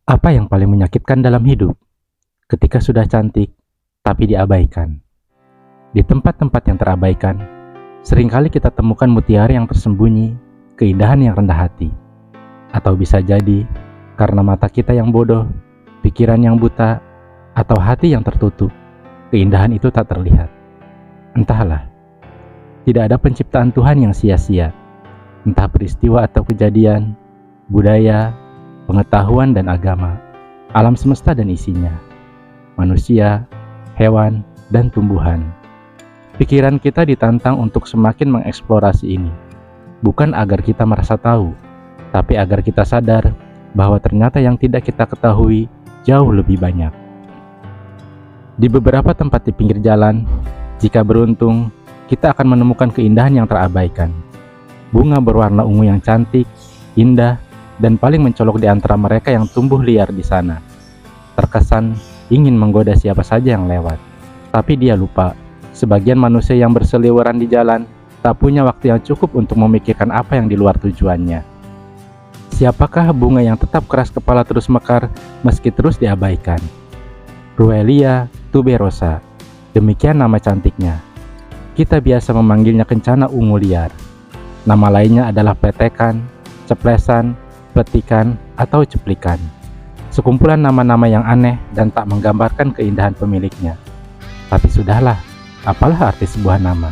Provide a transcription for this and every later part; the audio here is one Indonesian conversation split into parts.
Apa yang paling menyakitkan dalam hidup? Ketika sudah cantik, tapi diabaikan. Di tempat-tempat yang terabaikan, seringkali kita temukan mutiara yang tersembunyi, keindahan yang rendah hati. Atau bisa jadi, karena mata kita yang bodoh, pikiran yang buta, atau hati yang tertutup, keindahan itu tak terlihat. Entahlah, tidak ada penciptaan Tuhan yang sia-sia. Entah peristiwa atau kejadian, budaya, pengetahuan dan agama, alam semesta dan isinya, manusia, hewan, dan tumbuhan. Pikiran kita ditantang untuk semakin mengeksplorasi ini, bukan agar kita merasa tahu, tapi agar kita sadar bahwa ternyata yang tidak kita ketahui jauh lebih banyak. Di beberapa tempat di pinggir jalan, jika beruntung, kita akan menemukan keindahan yang terabaikan. Bunga berwarna ungu yang cantik, indah, dan paling mencolok di antara mereka yang tumbuh liar di sana. Terkesan ingin menggoda siapa saja yang lewat. Tapi dia lupa, sebagian manusia yang berseliweran di jalan tak punya waktu yang cukup untuk memikirkan apa yang di luar tujuannya. Siapakah bunga yang tetap keras kepala terus mekar meski terus diabaikan? Ruelia tuberosa, demikian nama cantiknya. Kita biasa memanggilnya kencana ungu liar. Nama lainnya adalah pletekan, ceplesan, pletikan, atau ceplikan. Sekumpulan nama-nama yang aneh dan tak menggambarkan keindahan pemiliknya. Tapi sudahlah, apalah arti sebuah nama?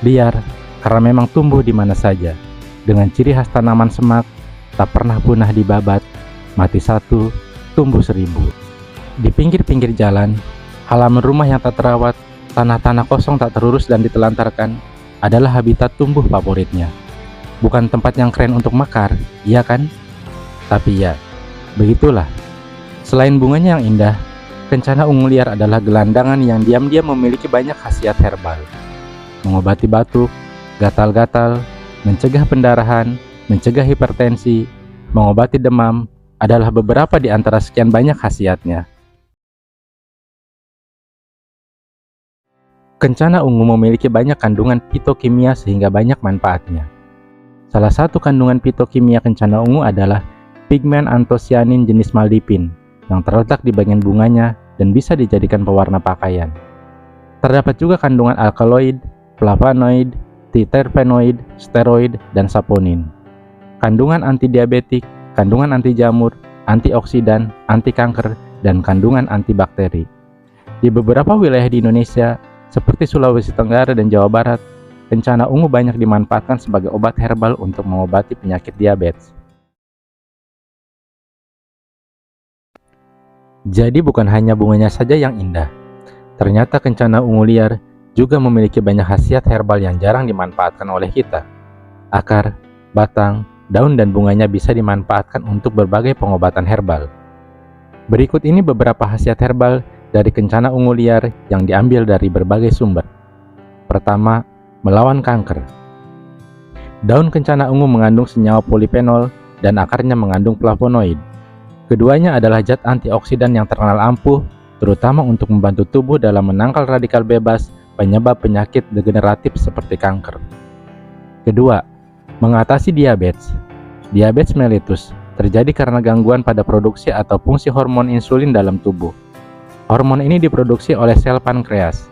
Liar, karena memang tumbuh di mana saja. Dengan ciri khas tanaman semak, tak pernah punah dibabat, mati satu, tumbuh seribu. Di pinggir-pinggir jalan, halaman rumah yang tak terawat, tanah-tanah kosong tak terurus dan ditelantarkan, adalah habitat tumbuh favoritnya. Bukan tempat yang keren untuk mekar, iya kan? Tapi ya, begitulah. Selain bunganya yang indah, kencana ungu liar adalah gelandangan yang diam-diam memiliki banyak khasiat herbal. Mengobati batuk, gatal-gatal, mencegah pendarahan, mencegah hipertensi, mengobati demam, adalah beberapa di antara sekian banyak khasiatnya. Kencana ungu memiliki banyak kandungan fitokimia sehingga banyak manfaatnya. Salah satu kandungan fitokimia kencana ungu adalah pigmen antosianin jenis maldipin yang terletak di bagian bunganya dan bisa dijadikan pewarna pakaian. Terdapat juga kandungan alkaloid, flavonoid, triterpenoid, steroid, dan saponin. Kandungan antidiabetik, kandungan anti jamur, antioksidan, anti kanker, dan kandungan antibakteri. Di beberapa wilayah di Indonesia, seperti Sulawesi Tenggara dan Jawa Barat, kencana ungu banyak dimanfaatkan sebagai obat herbal untuk mengobati penyakit diabetes. Jadi bukan hanya bunganya saja yang indah. Ternyata kencana ungu liar juga memiliki banyak khasiat herbal yang jarang dimanfaatkan oleh kita. Akar, batang, daun dan bunganya bisa dimanfaatkan untuk berbagai pengobatan herbal. Berikut ini beberapa khasiat herbal dari kencana ungu liar yang diambil dari berbagai sumber. Pertama, melawan kanker. Daun kencana ungu mengandung senyawa polifenol dan akarnya mengandung flavonoid. Keduanya adalah zat antioksidan yang terkenal ampuh, terutama untuk membantu tubuh dalam menangkal radikal bebas penyebab penyakit degeneratif seperti kanker. Kedua, mengatasi diabetes. Diabetes mellitus terjadi karena gangguan pada produksi atau fungsi hormon insulin dalam tubuh. Hormon ini diproduksi oleh sel pankreas.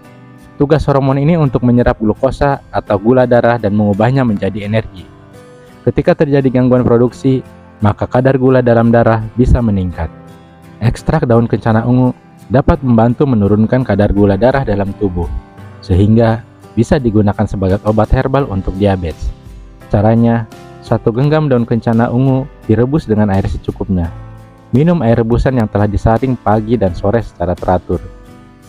Tugas hormon ini untuk menyerap glukosa atau gula darah dan mengubahnya menjadi energi. Ketika terjadi gangguan produksi, maka kadar gula dalam darah bisa meningkat. Ekstrak daun kencana ungu dapat membantu menurunkan kadar gula darah dalam tubuh, sehingga bisa digunakan sebagai obat herbal untuk diabetes. Caranya, 1 genggam daun kencana ungu direbus dengan air secukupnya. Minum air rebusan yang telah disaring pagi dan sore secara teratur.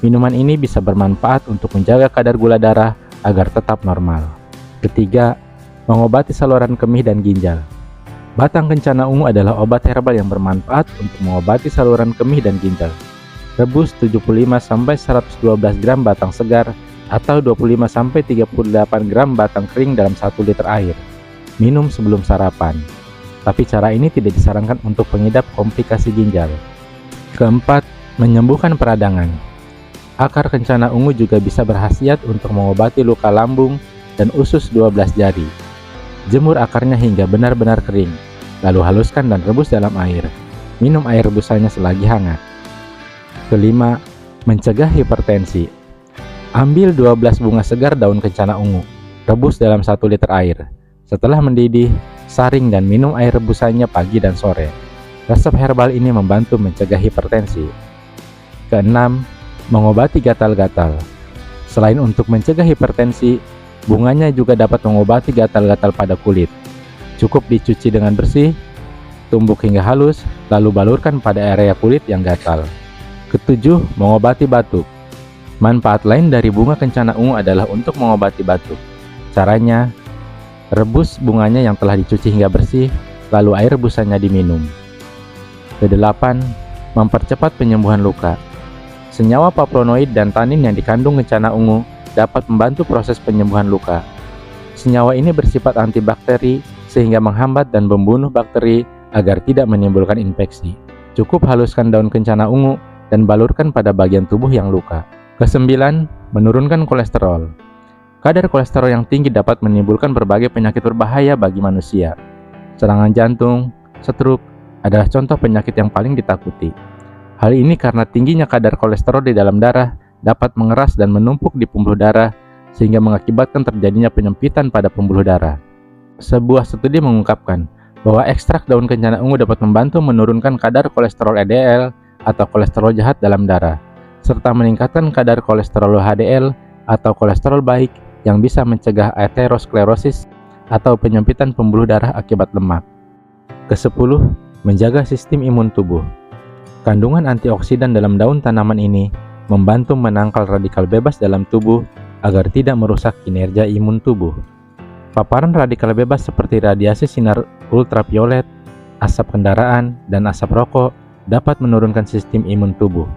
Minuman ini bisa bermanfaat untuk menjaga kadar gula darah agar tetap normal. Ketiga, mengobati saluran kemih dan ginjal. Batang kencana ungu adalah obat herbal yang bermanfaat untuk mengobati saluran kemih dan ginjal. Rebus 75-112 gram batang segar atau 25-38 gram batang kering dalam 1 liter air. Minum sebelum sarapan. Tapi cara ini tidak disarankan untuk pengidap komplikasi ginjal. Keempat, menyembuhkan peradangan. Akar kencana ungu juga bisa berkhasiat untuk mengobati luka lambung dan usus 12 jari. Jemur akarnya hingga benar-benar kering, lalu haluskan dan rebus dalam air. minum air rebusannya selagi hangat. Kelima, mencegah hipertensi. Ambil 12 bunga segar daun kencana ungu, rebus dalam 1 liter air. Setelah mendidih, saring dan minum air rebusannya pagi dan sore. Resep herbal ini membantu mencegah hipertensi. Keenam, mengobati gatal-gatal. Selain untuk mencegah hipertensi, bunganya juga dapat mengobati gatal-gatal pada kulit. Cukup dicuci dengan bersih, tumbuk hingga halus, lalu balurkan pada area kulit yang gatal. Ketujuh, mengobati batuk. Manfaat lain dari bunga kencana ungu adalah untuk mengobati batuk. Caranya, rebus bunganya yang telah dicuci hingga bersih, lalu air rebusannya diminum. Kedelapan, mempercepat penyembuhan luka. Senyawa papronoid dan tanin yang dikandung kencana ungu dapat membantu proses penyembuhan luka. Senyawa ini bersifat antibakteri sehingga menghambat dan membunuh bakteri agar tidak menimbulkan infeksi. Cukup haluskan daun kencana ungu dan balurkan pada bagian tubuh yang luka. Kesembilan, menurunkan kolesterol. Kadar kolesterol yang tinggi dapat menimbulkan berbagai penyakit berbahaya bagi manusia. Serangan jantung, stroke adalah contoh penyakit yang paling ditakuti. Hal ini karena tingginya kadar kolesterol di dalam darah dapat mengeras dan menumpuk di pembuluh darah sehingga mengakibatkan terjadinya penyempitan pada pembuluh darah. Sebuah studi mengungkapkan bahwa ekstrak daun kencana ungu dapat membantu menurunkan kadar kolesterol LDL atau kolesterol jahat dalam darah, serta meningkatkan kadar kolesterol HDL atau kolesterol baik yang bisa mencegah aterosklerosis atau penyempitan pembuluh darah akibat lemak. Kesepuluh, menjaga sistem imun tubuh. Kandungan antioksidan dalam daun tanaman ini membantu menangkal radikal bebas dalam tubuh agar tidak merusak kinerja imun tubuh. Paparan radikal bebas seperti radiasi sinar ultraviolet, asap kendaraan, dan asap rokok dapat menurunkan sistem imun tubuh.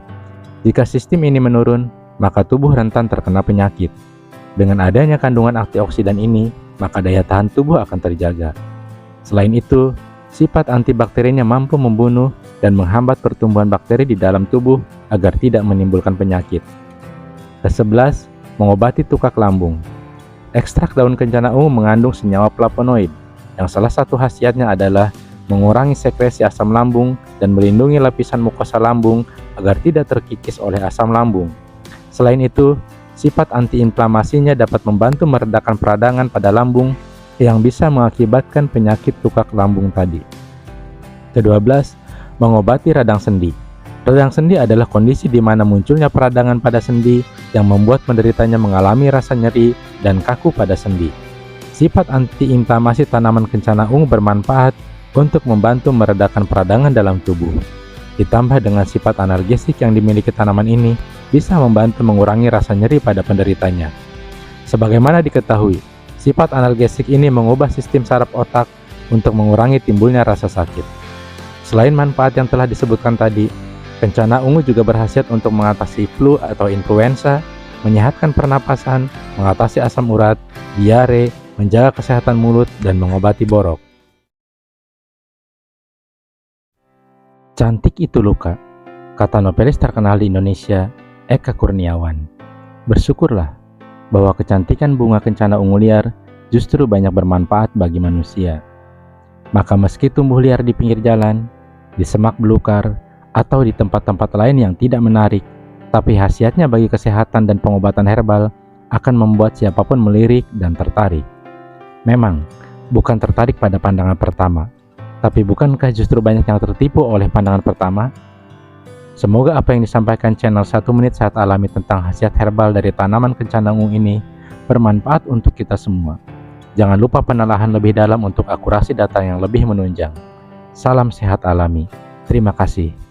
Jika sistem ini menurun, maka tubuh rentan terkena penyakit. Dengan adanya kandungan antioksidan ini, maka daya tahan tubuh akan terjaga. Selain itu, sifat antibakterinya mampu membunuh dan menghambat pertumbuhan bakteri di dalam tubuh agar tidak menimbulkan penyakit. Ke-11, mengobati tukak lambung. Ekstrak daun kencana ungu mengandung senyawa flavonoid, yang salah satu khasiatnya adalah mengurangi sekresi asam lambung dan melindungi lapisan mukosa lambung agar tidak terkikis oleh asam lambung. Selain itu, sifat antiinflamasinya dapat membantu meredakan peradangan pada lambung yang bisa mengakibatkan penyakit tukak lambung tadi. Ke-12, mengobati radang sendi. Radang sendi adalah kondisi di mana munculnya peradangan pada sendi yang membuat penderitanya mengalami rasa nyeri dan kaku pada sendi. Sifat antiinflamasi tanaman kencana ungu bermanfaat untuk membantu meredakan peradangan dalam tubuh. Ditambah dengan sifat analgesik yang dimiliki tanaman ini, bisa membantu mengurangi rasa nyeri pada penderitanya. Sebagaimana diketahui, sifat analgesik ini mengubah sistem saraf otak untuk mengurangi timbulnya rasa sakit. Selain manfaat yang telah disebutkan tadi, kencana ungu juga berkhasiat untuk mengatasi flu atau influenza, menyehatkan pernapasan, mengatasi asam urat, diare, menjaga kesehatan mulut, dan mengobati borok. Cantik itu luka, kata novelis terkenal di Indonesia, Eka Kurniawan. Bersyukurlah bahwa kecantikan bunga kencana ungu liar justru banyak bermanfaat bagi manusia. Maka meski tumbuh liar di pinggir jalan, di semak belukar, atau di tempat-tempat lain yang tidak menarik, tapi khasiatnya bagi kesehatan dan pengobatan herbal akan membuat siapapun melirik dan tertarik. Memang, bukan tertarik pada pandangan pertama, tapi bukankah justru banyak yang tertipu oleh pandangan pertama? Semoga apa yang disampaikan channel 1 Menit Sehat Alami tentang khasiat herbal dari tanaman kencana ungu ini bermanfaat untuk kita semua. Jangan lupa penelaahan lebih dalam untuk akurasi data yang lebih menunjang. Salam sehat alami. Terima kasih.